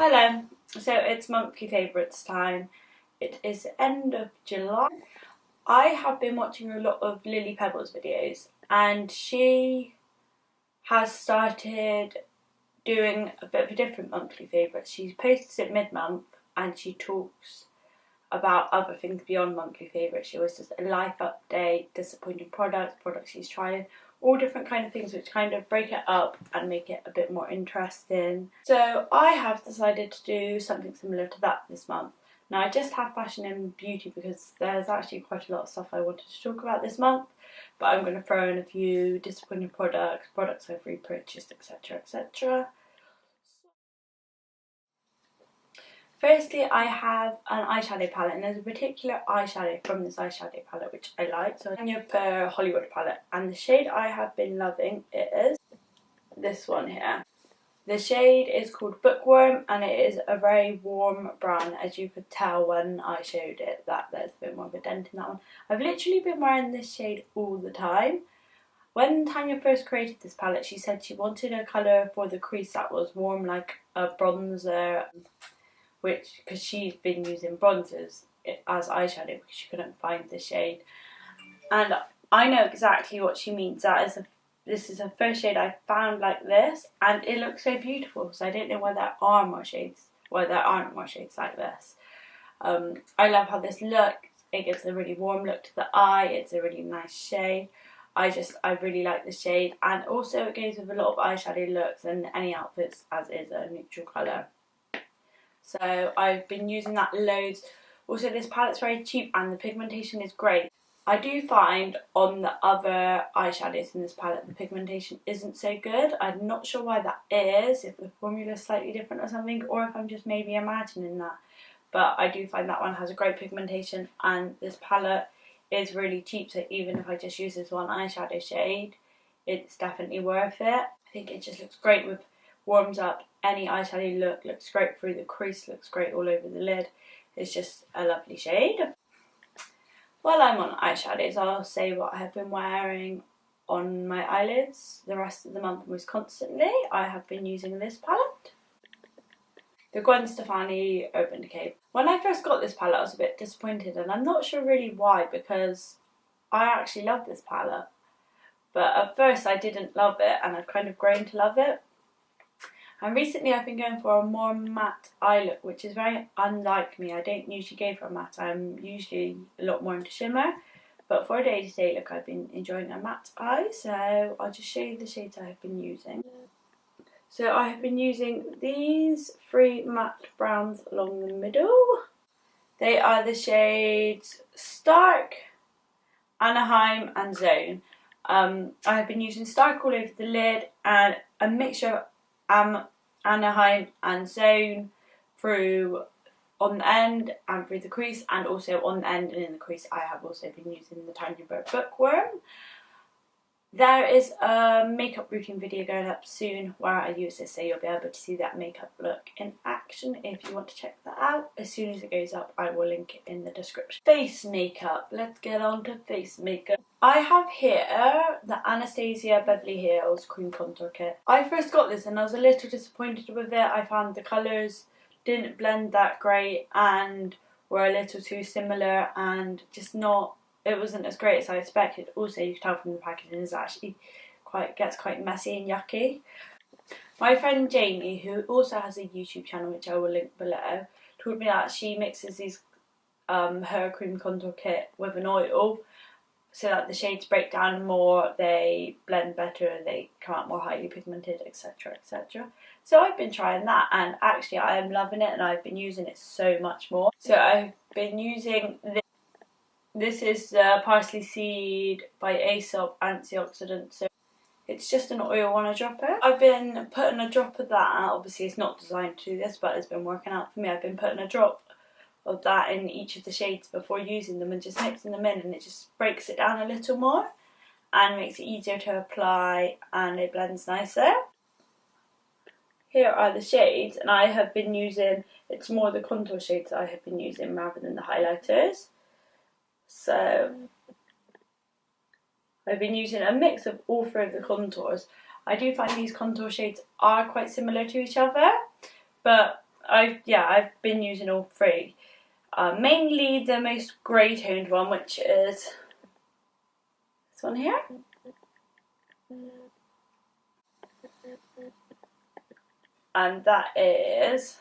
Hello, so it's monthly favourites time. It is the end of July. I have been watching a lot of Lily Pebbles videos and she has started doing a bit of a different monthly favourite. She posts it mid-month and she talks about other things beyond monthly favourites. She always does a life update, disappointing products she's trying, all different kind of things which kind of break it up and make it a bit more interesting. So I have decided to do something similar to that this month. Now I just have fashion and beauty because there's actually quite a lot of stuff I wanted to talk about this month, but I'm going to throw in a few disappointing products I've repurchased, etc, etc. Firstly, I have an eyeshadow palette, and there's a particular eyeshadow from this eyeshadow palette which I like. So it's a Per Hollywood palette, and the shade I have been loving is this one here. The shade is called Bookworm, and it is a very warm brown, as you could tell when I showed it that there's a bit more of a dent in that one. I've literally been wearing this shade all the time. When Tanya first created this palette, she said she wanted a colour for the crease that was warm, like a bronzer, because she's been using bronzers as eyeshadow because she couldn't find the shade, and I know exactly what she means. This is her first shade I found like this, and it looks so beautiful. So I don't know why there aren't more shades like this. I love how this looks. It gives a really warm look to the eye. It's a really nice shade. I really like the shade, and also it goes with a lot of eyeshadow looks and any outfits as is a neutral colour. So I've been using that loads. Also, this palette's very cheap and the pigmentation is great. I do find on the other eyeshadows in this palette the pigmentation isn't so good. I'm not sure why that is, if the formula is slightly different or something, or if I'm just maybe imagining that. But I do find that one has a great pigmentation, and this palette is really cheap, so even if I just use this one eyeshadow shade, it's definitely worth it. I think it just looks great with warms up any eyeshadow look, looks great through the crease, looks great all over the lid. It's just a lovely shade. While I'm on eyeshadows, I'll say what I have been wearing on my eyelids the rest of the month most constantly. I have been using this palette, the Gwen Stefani Urban Decay. When I first got this palette I was a bit disappointed, and I'm not sure really why, because I actually love this palette. But at first I didn't love it, and I've kind of grown to love it. And recently I've been going for a more matte eye look, which is very unlike me. I don't usually go for a matte, I'm usually a lot more into shimmer. But for a day-to-day look I've been enjoying a matte eye, so I'll just show you the shades I have been using. So I have been using these 3 matte browns along the middle. They are the shades Stark, Anaheim and Zone. I have been using Stark all over the lid and a mixture of Anaheim and Zone through on the end and through the crease, and also on the end and in the crease I have also been using the Tanya Bookworm. There is a makeup routine video going up soon where I use this, so you'll be able to see that makeup look in action if you want to check that out. As soon as it goes up I will link it in the description. Face makeup, let's get on to face makeup. I have here the Anastasia Beverly Hills Cream Contour Kit. I first got this and I was a little disappointed with it. I found the colours didn't blend that great and were a little too similar, and just not, it wasn't as great as I expected. Also, you can tell from the packaging is actually gets quite messy and yucky. My friend Jamie, who also has a YouTube channel which I will link below, told me that she mixes these her cream contour kit with an oil so that the shades break down more, they blend better, they come out more highly pigmented, etc, etc. So I've been trying that, and actually I am loving it, and I've been using it so much more. So I've been using this. This is the Parsley Seed by Aesop Antioxidant. So it's just an oil on a dropper. I've been putting a drop of that, obviously it's not designed to do this, but it's been working out for me. I've been putting a drop of that in each of the shades before using them and just mixing them in, and it just breaks it down a little more and makes it easier to apply, and it blends nicer. Here are the shades, and I have been using, it's more the contour shades that I have been using rather than the highlighters. So I've been using a mix of all 3 of the contours. I do find these contour shades are quite similar to each other, but I've been using all three. Mainly the most grey toned one, which is this one here. And that is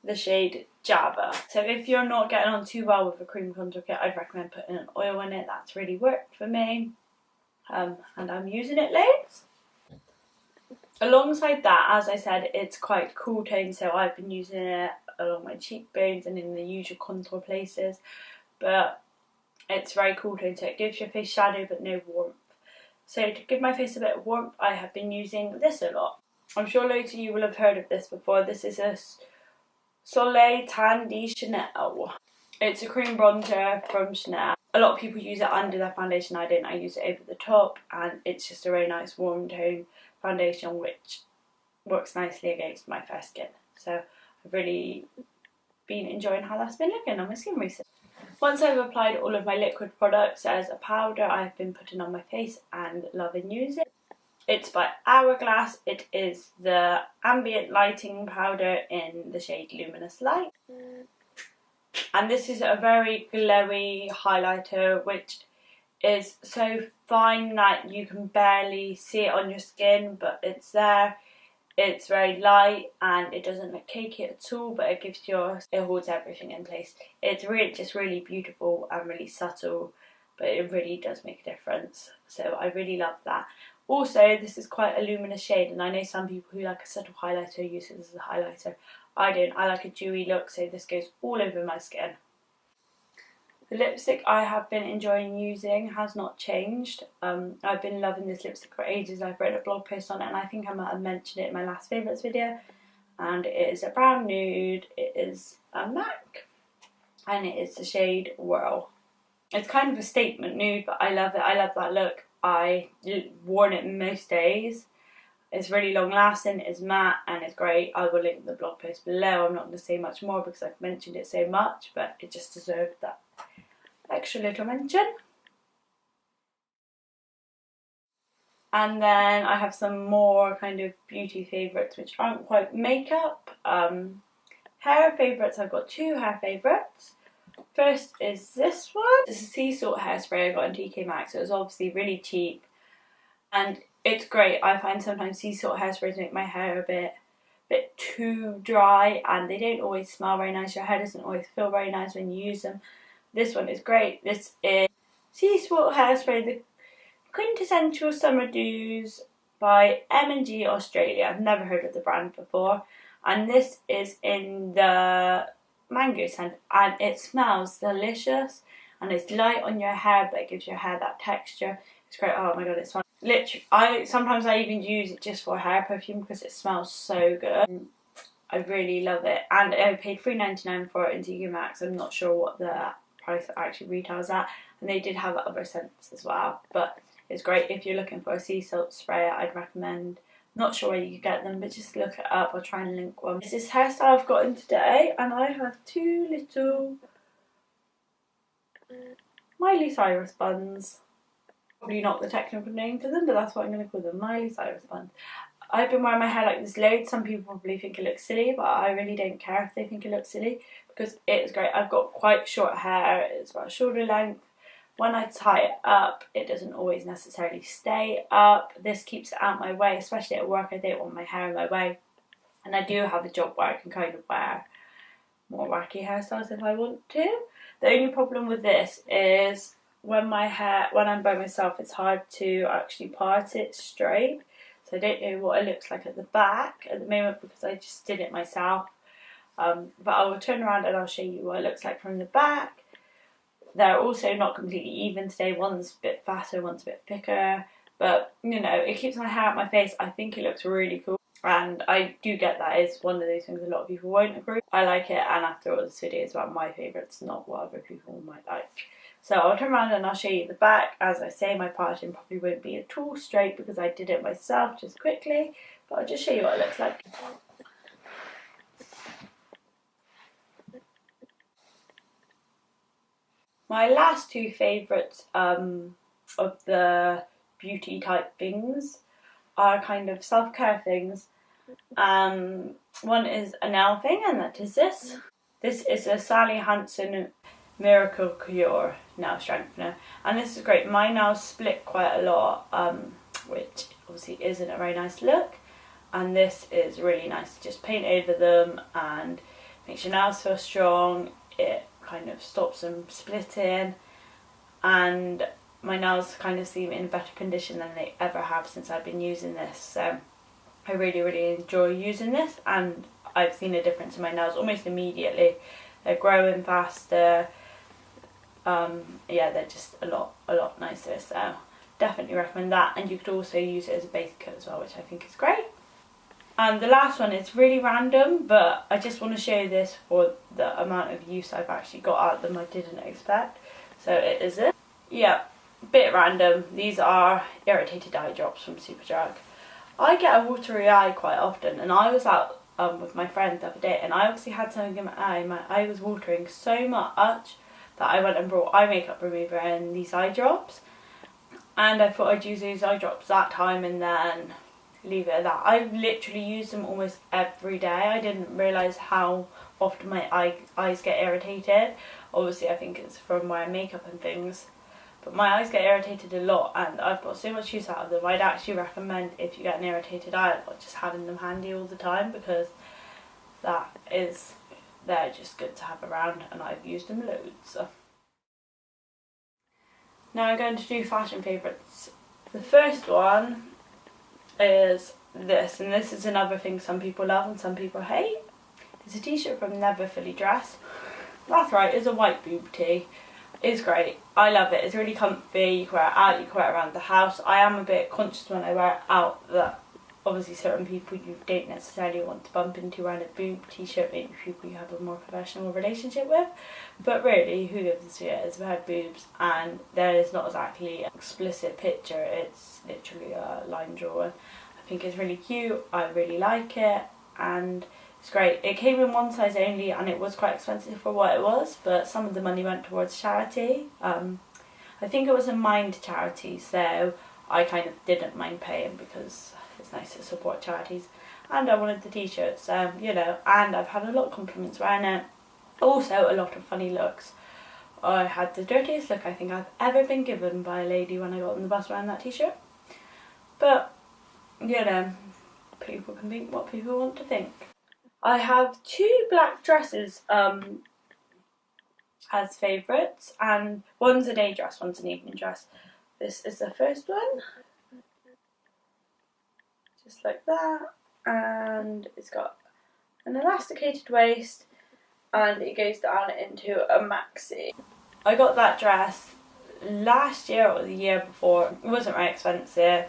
the shade Java. So if you're not getting on too well with a cream contour kit, I'd recommend putting an oil in it. That's really worked for me. And I'm using it loads. Alongside that, as I said, it's quite cool tone, so I've been using it along my cheekbones and in the usual contour places. But it's very cool tone, so it gives your face shadow but no warmth. So to give my face a bit of warmth, I have been using this a lot. I'm sure loads of you will have heard of this before. This is a Soleil Tan de Chanel. It's a cream bronzer from Chanel. A lot of people use it under their foundation. I don't. I use it over the top, and it's just a very nice warm tone foundation which works nicely against my fair skin. So I've really been enjoying how that's been looking on my skin recently. Once I've applied all of my liquid products as a powder, I've been putting on my face and loving using it. It's by Hourglass. It is the ambient lighting powder in the shade Luminous Light. And this is a very glowy highlighter which is so fine that you can barely see it on your skin, but it's there. It's very light and it doesn't look cakey at all, but it holds everything in place. It's really just really beautiful and really subtle, but it really does make a difference. So I really love that. Also, this is quite a luminous shade, and I know some people who like a subtle highlighter use it as a highlighter. I don't. I like a dewy look, so this goes all over my skin. The lipstick I have been enjoying using has not changed. I've been loving this lipstick for ages. I've written a blog post on it, and I think I might have mentioned it in my last favourites video. And it is a brown nude. It is a MAC, and it is the shade Whirl. It's kind of a statement nude, but I love it. I love that look. I worn it most days. It's really long lasting, it's matte, and it's great. I will link the blog post below. I'm not going to say much more because I've mentioned it so much, but it just deserved that extra little mention. And then I have some more kind of beauty favourites which aren't quite makeup. Hair favourites, I've got two hair favourites. First is this one. It's a sea salt hairspray I got in TK Maxx. It was obviously really cheap and it's great. I find sometimes sea salt hairsprays make my hair a bit too dry and they don't always smell very nice. Your hair doesn't always feel very nice when you use them. This one is great. This is sea salt hairspray, the quintessential summer dews by M&G Australia. I've never heard of the brand before, and this is in the mango scent and it smells delicious and it's light on your hair but it gives your hair that texture. It's great. Oh my god, it smells literally. Sometimes I even use it just for hair perfume because it smells so good. I really love it, and I paid $3.99 for it in TK Maxx. I'm not sure what the price actually retails at, and they did have other scents as well, but it's great if you're looking for a sea salt spray. I'd recommend. Not sure where you can get them, but just look it up. I'll try and link one. This is hairstyle I've got in today, and I have two little Miley Cyrus buns. Probably not the technical name for them, but that's what I'm going to call them, Miley Cyrus buns. I've been wearing my hair like this loads. Some people probably think it looks silly, but I really don't care if they think it looks silly because it's great. I've got quite short hair. It's about shoulder length. When I tie it up, it doesn't always necessarily stay up. This keeps it out my way, especially at work. I don't want my hair in my way. And I do have a job where I can kind of wear more wacky hairstyles if I want to. The only problem with this is when I'm by myself, it's hard to actually part it straight. So I don't know what it looks like at the back at the moment because I just did it myself. But I will turn around and I'll show you what it looks like from the back. They're also not completely even today. One's a bit fatter, one's a bit thicker. But, you know, it keeps my hair out my face. I think it looks really cool. And I do get that. It's one of those things a lot of people won't agree. I like it, and after all, this video is about my favourites, not what other people might like. So I'll turn around and I'll show you the back. As I say, my parting probably won't be at all straight because I did it myself just quickly. But I'll just show you what it looks like. My last two favourites of the beauty type things are kind of self-care things, One is a nail thing, and that is this. This is a Sally Hansen Miracle Cure nail strengthener, and this is great. My nails split quite a lot, which obviously isn't a very nice look, and this is really nice to just paint over them and makes your nails feel strong. It kind of stops them splitting, and my nails kind of seem in better condition than they ever have since I've been using this. So I really enjoy using this, and I've seen a difference in my nails almost immediately. They're growing faster. Yeah, they're just a lot nicer, so definitely recommend that. And you could also use it as a base coat as well, which I think is great. And the last one is really random, but I just want to show this for the amount of use I've actually got out of them I didn't expect. So it is it. Yeah, bit random. These are irritated eye drops from Superdrug. I get a watery eye quite often, and I was out with my friend the other day, and I obviously had something in my eye. My eye was watering so much that I went and brought eye makeup remover and these eye drops, and I thought I'd use these eye drops that time and then leave it at that. I literally use them almost every day. I didn't realise how often my eyes get irritated. Obviously I think it's from wearing makeup and things, but my eyes get irritated a lot, and I've got so much use out of them. I'd actually recommend, if you get an irritated eye, just having them handy all the time, because they're just good to have around, and I've used them loads. Now I'm going to do fashion favourites. The first one is this, and this is another thing some people love and some people hate. It's a t-shirt from Never Fully Dressed. That's right, it's a white boob tee. It's great. I love it. It's really comfy. You can wear it out, you can wear it around the house. I am a bit conscious when I wear it out that obviously certain people you don't necessarily want to bump into wearing a boob t-shirt, maybe people you have a more professional relationship with. But really, who gives a shit? It's about boobs, and there is not exactly an explicit picture. It's literally a line drawing. I think it's really cute. I really like it, and it's great. It came in one size only, and it was quite expensive for what it was, but some of the money went towards charity. I think it was a Mind charity, so I kind of didn't mind paying because it's nice to support charities, and I wanted the t-shirts, you know, and I've had a lot of compliments wearing it. Also a lot of funny looks. I had the dirtiest look I think I've ever been given by a lady when I got on the bus wearing that t-shirt, but you know, people can think what people want to think. I have two black dresses as favourites, and one's a day dress, one's an evening dress. This is the first one, just like that, and it's got an elasticated waist, and it goes down into a maxi. I got that dress last year or the year before. It wasn't very expensive,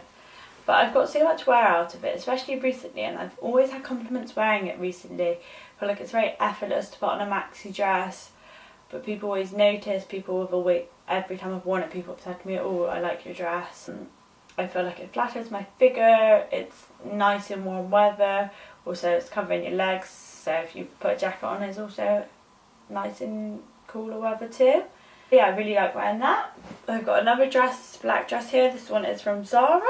but I've got so much wear out of it, especially recently, and I've always had compliments wearing it recently. I feel like it's very effortless to put on a maxi dress, but people always notice. People have always, every time I've worn it, people have said to me, "Oh, I like your dress." And I feel like it flatters my figure. It's nice in warm weather. Also, it's covering your legs, so if you put a jacket on, it's also nice in cooler weather too. Yeah, I really like wearing that. I've got another dress, black dress here. This one is from Zara.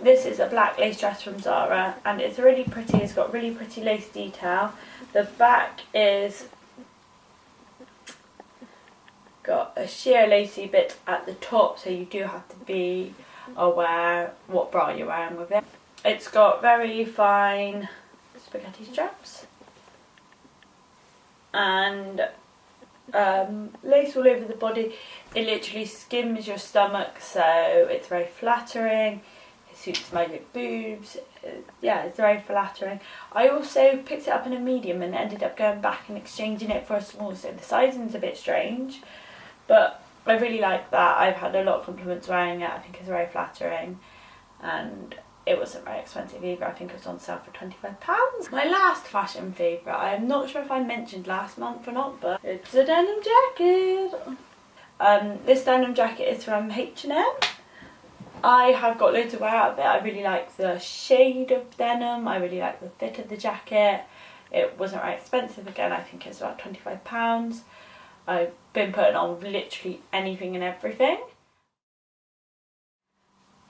This is a black lace dress from Zara, and it's really pretty. It's got really pretty lace detail. The back is got a sheer lacy bit at the top, so you do have to be aware what bra you're wearing with it. It's got very fine spaghetti straps and lace all over the body. It literally skims your stomach, so it's very flattering. It suits my big boobs. Yeah, it's very flattering. I also picked it up in a medium and ended up going back and exchanging it for a small, so the sizing's a bit strange, but I really like that. I've had a lot of compliments wearing it. I think it's very flattering, and it wasn't very expensive either. I think it was on sale for £25. My last fashion favourite, I'm not sure if I mentioned last month or not, but it's a denim jacket. This denim jacket is from H&M. I have got loads of wear out of it. I really like the shade of denim. I really like the fit of the jacket. It wasn't very expensive. Again, I think it's about £25. I've been putting on literally anything and everything.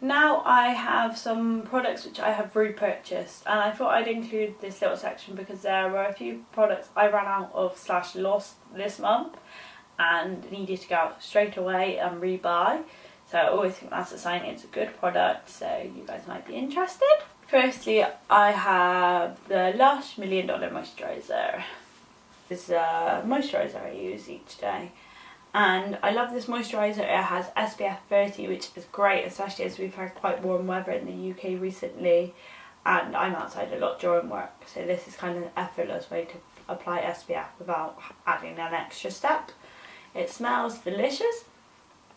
Now I have some products which I have repurchased, and I thought I'd include this little section because there were a few products I ran out of / lost this month and needed to go out straight away and rebuy. So I always think that's a sign it's a good product, so you guys might be interested. Firstly, I have the Lush $1 Million Moisturiser. This is a moisturiser I use each day. And I love this moisturiser. It has SPF 30, which is great, especially as we've had quite warm weather in the UK recently, and I'm outside a lot during work, so this is kind of an effortless way to apply SPF without adding an extra step. It smells delicious.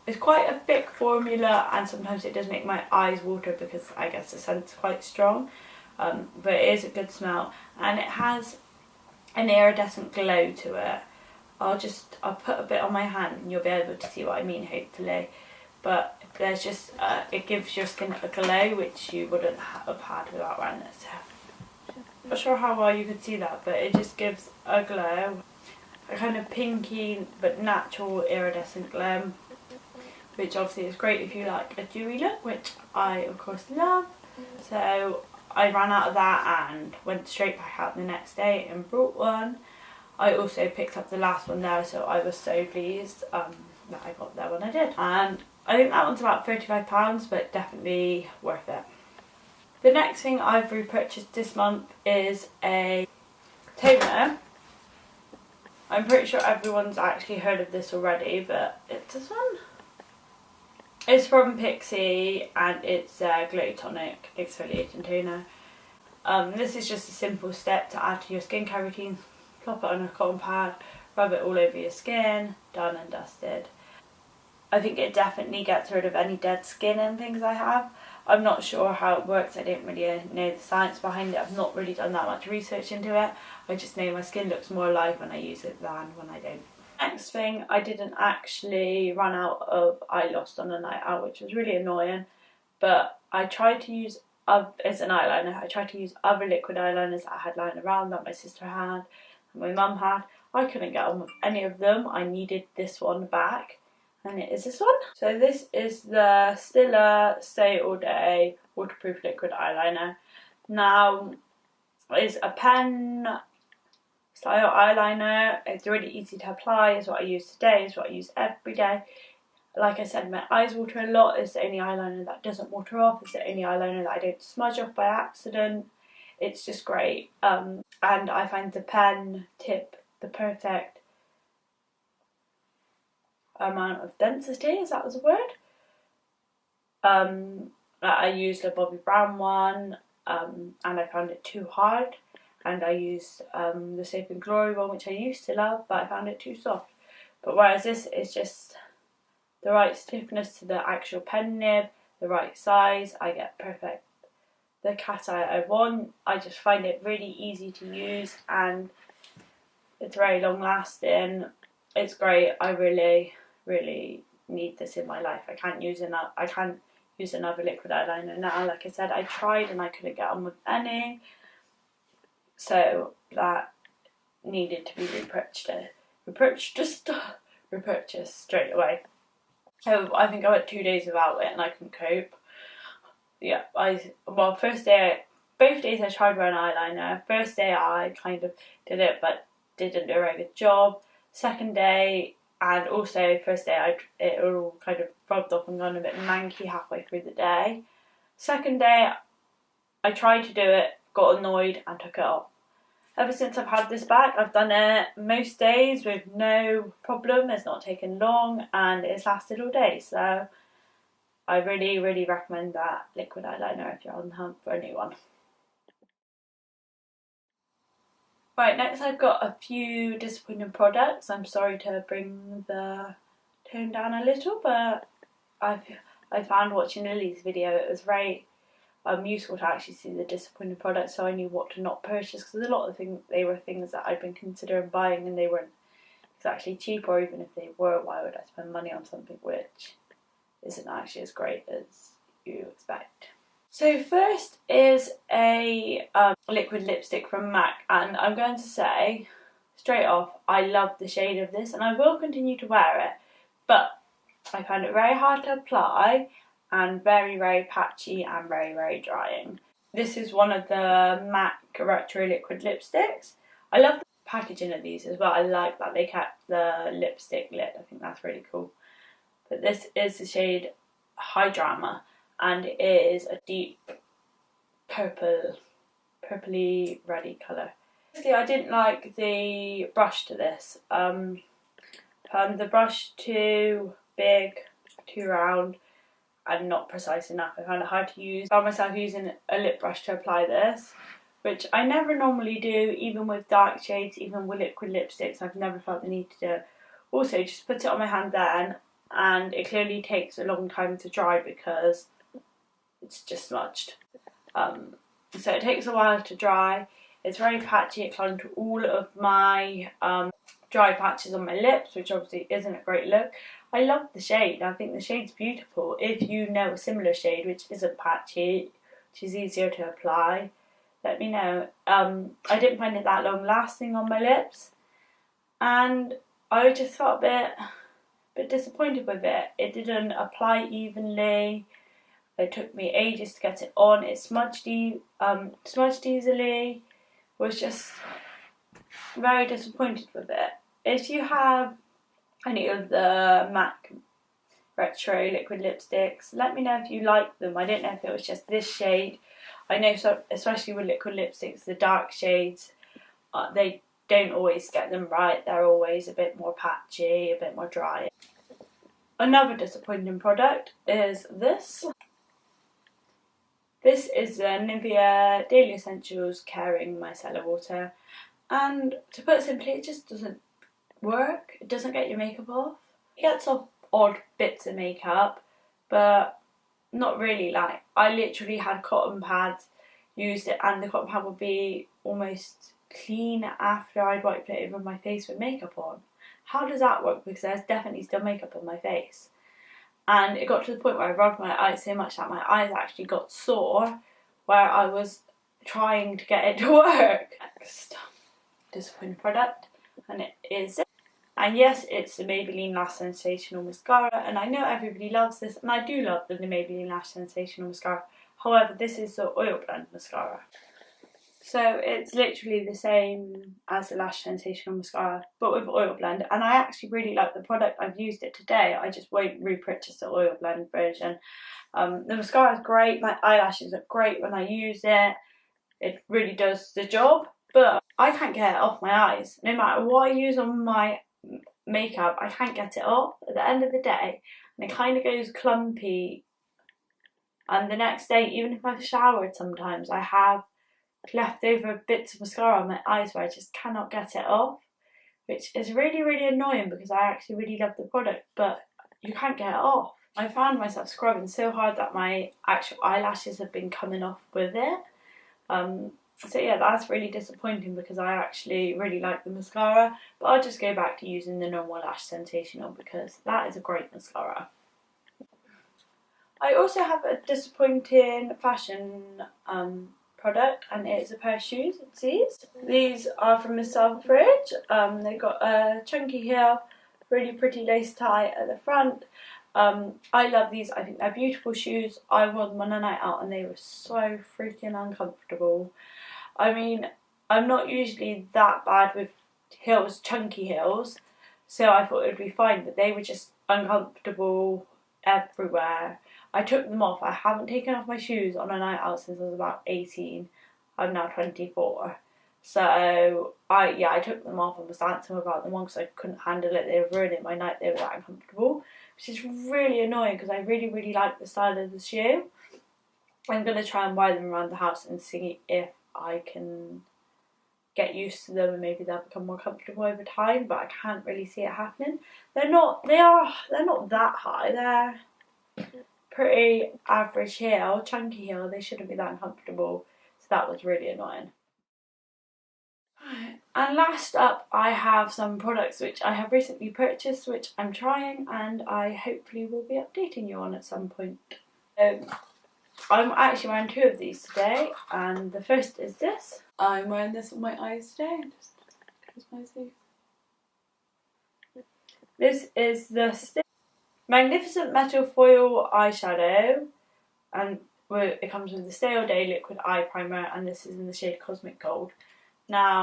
It's quite a thick formula, and sometimes it does make my eyes water because I guess the scent's quite strong, but it is a good smell, and it has an iridescent glow to it. I'll put a bit on my hand and you'll be able to see what I mean, hopefully. But there's just, it gives your skin a glow which you wouldn't have had without wearing this. I'm not sure how well you could see that, but it just gives a glow. A kind of pinky but natural iridescent glow, which obviously is great if you like a dewy look, which I of course love. So I ran out of that and went straight back out the next day and brought one. I also picked up the last one there, so I was so pleased that I got that one I did. And I think that one's about £35, but definitely worth it. The next thing I've repurchased this month is a toner. I'm pretty sure everyone's actually heard of this already, but it's this one. It's from Pixie and it's a Glow Tonic Exfoliating Toner. This is just a simple step to add to your skincare routine. Plop it on a cotton pad, rub it all over your skin, done and dusted. I think it definitely gets rid of any dead skin and things I have. I'm not sure how it works, I don't really know the science behind it, I've not really done that much research into it. I just know my skin looks more alive when I use it than when I don't. Next thing, I didn't actually run out of eye loss on a night out, which was really annoying, but I tried to use, as an eyeliner, I tried to use other liquid eyeliners that I had lying around that my sister had, my mum had. I couldn't get on with any of them. I needed this one back, and it is this one. So this is the Stila Stay All Day Waterproof Liquid Eyeliner. Now, it's a pen style eyeliner. It's really easy to apply. It's what I use today. It's what I use every day. Like I said, my eyes water a lot. It's the only eyeliner that doesn't water off. It's the only eyeliner that I don't smudge off by accident. It's just great, and I find the pen tip the perfect amount of density, is that was a word? I used a Bobbi Brown one, and I found it too hard, and I used the Safe and Glory one, which I used to love, but I found it too soft. But whereas this is just the right stiffness to the actual pen nib, the right size, I get perfect the cat eye I want. I just find it really easy to use and it's very long lasting. It's great. I really, really need this in my life. I can't use another liquid eyeliner now. Like I said, I tried and I couldn't get on with any, so that needed to be repurchased straight away. So I think I went 2 days without it and I couldn't cope. Yeah, both days I tried wearing eyeliner. First day I kind of did it but didn't do a very good job. Second day and also first day it all kind of rubbed off and gone a bit manky halfway through the day. Second day I tried to do it, got annoyed and took it off. Ever since I've had this back, I've done it most days with no problem. It's not taken long and it's lasted all day, so I really, really recommend that liquid eyeliner if you're on the hunt for a new one. Right, next I've got a few disappointing products. I'm sorry to bring the tone down a little, but I found watching Lily's video it was very useful to actually see the disappointing products, so I knew what to not purchase, because a lot of things, they were things that I'd been considering buying and they weren't exactly cheap, or even if they were, why would I spend money on something which isn't actually as great as you expect. So first is a liquid lipstick from MAC, and I'm going to say straight off I love the shade of this and I will continue to wear it, but I found it very hard to apply and very, very patchy and very, very drying. This is one of the MAC Retro Liquid lipsticks. I love the packaging of these as well. I like that they kept the lipstick lid. I think that's really cool. But this is the shade High Drama, and it is a deep purpley reddy colour. Basically, I didn't like the brush to this. The brush too big, too round, and not precise enough. I found it hard to use. I found myself using a lip brush to apply this, which I never normally do, even with dark shades, even with liquid lipsticks. I've never felt the need to do it. Also, just put it on my hand then, and it clearly takes a long time to dry because it's just smudged. So it takes a while to dry. It's very patchy. It clung to all of my dry patches on my lips, which obviously isn't a great look. I love the shade. I think the shade's beautiful. If you know a similar shade which isn't patchy, which is easier to apply, let me know. I didn't find it that long lasting on my lips, and I just felt a bit disappointed with it. It didn't apply evenly. It took me ages to get it on. It smudged easily. Was just very disappointed with it. If you have any of the MAC Retro liquid lipsticks, let me know if you like them. I don't know if it was just this shade. I know, especially with liquid lipsticks, the dark shades, they don't always get them right. They're always a bit more patchy, a bit more dry. Another disappointing product is this. This is the Nivea Daily Essentials Caring Micellar Water, and to put it simply, it just doesn't work. It doesn't get your makeup off. It gets off odd bits of makeup, but not really. Like, I literally had cotton pads, used it, and the cotton pad would be almost clean after I'd wiped it over my face with makeup on. How does that work? Because there's definitely still makeup on my face. And it got to the point where I rubbed my eyes so much that my eyes actually got sore, where I was trying to get it to work. Next disappointing product, and it is it. And yes, it's the Maybelline Lash Sensational Mascara, and I know everybody loves this, and I do love the Maybelline Lash Sensational Mascara. However, this is the Oil Blend Mascara. So it's literally the same as the Lash Sensational Mascara, but with Oil Blend, and I actually really like the product. I've used it today. I just won't repurchase the Oil Blend version. The mascara is great. My eyelashes look great when I use it. It really does the job, but I can't get it off my eyes. No matter what I use on my makeup, I can't get it off at the end of the day, and it kind of goes clumpy. And the next day, even if I've showered, sometimes I have leftover bits of mascara on my eyes where I just cannot get it off, which is really, really annoying because I actually really love the product, but you can't get it off. I found myself scrubbing so hard that my actual eyelashes have been coming off with it. So yeah, that's really disappointing because I actually really like the mascara, but I'll just go back to using the normal Lash Sensational because that is a great mascara. I also have a disappointing fashion product, and it's a pair of shoes. It's these are from Miss Selfridge. They've got a chunky heel, really pretty lace tie at the front. I love these. I think they're beautiful shoes. I wore them on a night out and they were so freaking uncomfortable. I mean, I'm not usually that bad with heels, chunky heels, so I thought it would be fine, but they were just uncomfortable everywhere. I took them off. I haven't taken off my shoes on a night out since I was about 18. I'm now 24. So I took them off and was dancing without them on because I couldn't handle it. They were ruining my night. They were that uncomfortable, which is really annoying because I really, really like the style of the shoe. I'm going to try and wear them around the house and see if I can get used to them and maybe they'll become more comfortable over time, but I can't really see it happening. They're not that high. They're pretty average heel, chunky heel. They shouldn't be that uncomfortable, so that was really annoying. And last up, I have some products which I have recently purchased, which I'm trying, and I hopefully will be updating you on at some point. I'm actually wearing two of these today, and the first is this. I'm wearing this on my eyes today. Just close my eyes. This is the stick. Magnificent Metal Foil Eyeshadow, and it comes with the Stay All Day Liquid Eye Primer, and this is in the shade Cosmic Gold. Now,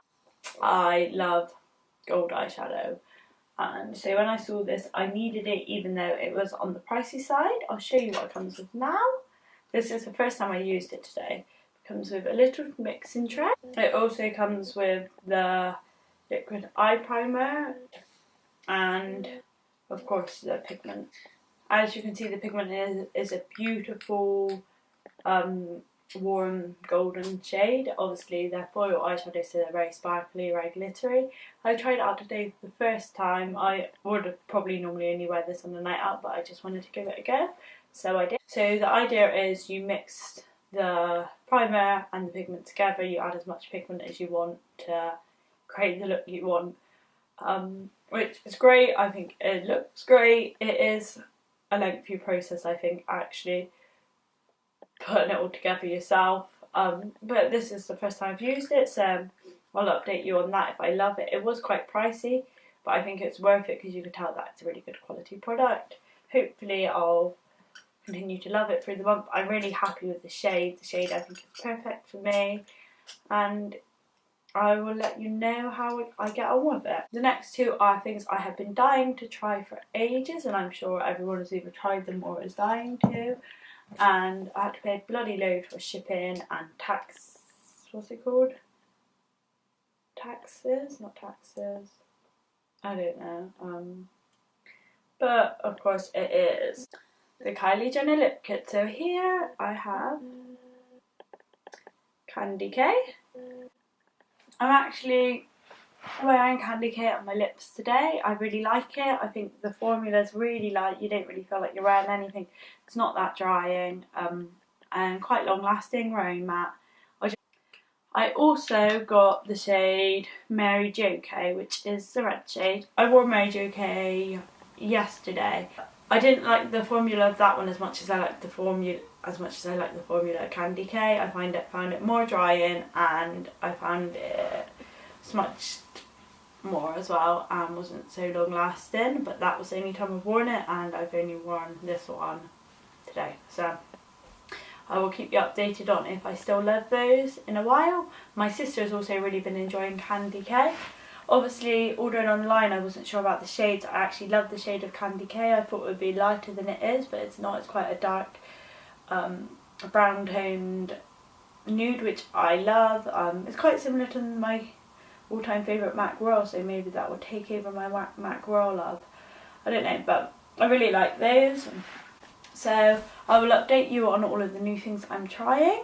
I love gold eyeshadow, and so when I saw this I needed it even though it was on the pricey side. I'll show you what it comes with now. This is the first time I used it today. It comes with a little mixing tray. It also comes with the liquid eye primer and of course the pigment. As you can see, the pigment is a beautiful warm golden shade. Obviously they're foil eyeshadows, so they're very sparkly, very glittery. I tried it out today for the first time. I would have probably normally only wear this on a night out, but I just wanted to give it a go, so I did. So the idea is you mix the primer and the pigment together. You add as much pigment as you want to create the look you want, which is great. I think it looks great. It is a lengthy process, I think, actually putting it all together yourself, but this is the first time I've used it, so I'll update you on that if I love it. It was quite pricey, but I think it's worth it because you can tell that it's a really good quality product. Hopefully I'll continue to love it through the month. I'm really happy with the shade. The shade I think is perfect for me, and I will let you know how I get on with it. The next two are things I have been dying to try for ages, and I'm sure everyone has either tried them or is dying to. And I had to pay a bloody load for shipping and tax. What's it called? Taxes? Not taxes. I don't know. But of course it is the Kylie Jenner lip kit. So here I have Candy K. I'm actually wearing Candy K on my lips today. I really like it. I think the formula is really light. You don't really feel like you're wearing anything. It's not that drying, and quite long lasting, very matte. I also got the shade Mary Jo K, which is the red shade. I wore Mary Jo K yesterday. I didn't like the formula of that one as much as I like the formula of Candy K. I found it more drying, and I found it smudged more as well and wasn't so long lasting, but that was the only time I've worn it, and I've only worn this one today, so I will keep you updated on if I still love those in a while. My sister has also really been enjoying Candy K. Obviously ordering online I wasn't sure about the shades. I actually love the shade of Candy K. I thought it would be lighter than it is, but it's not. It's quite a dark brown toned nude, which I love. It's quite similar to my all-time favourite MAC Royal, so maybe that will take over my MAC Royal love. I don't know, but I really like those. So I will update you on all of the new things I'm trying.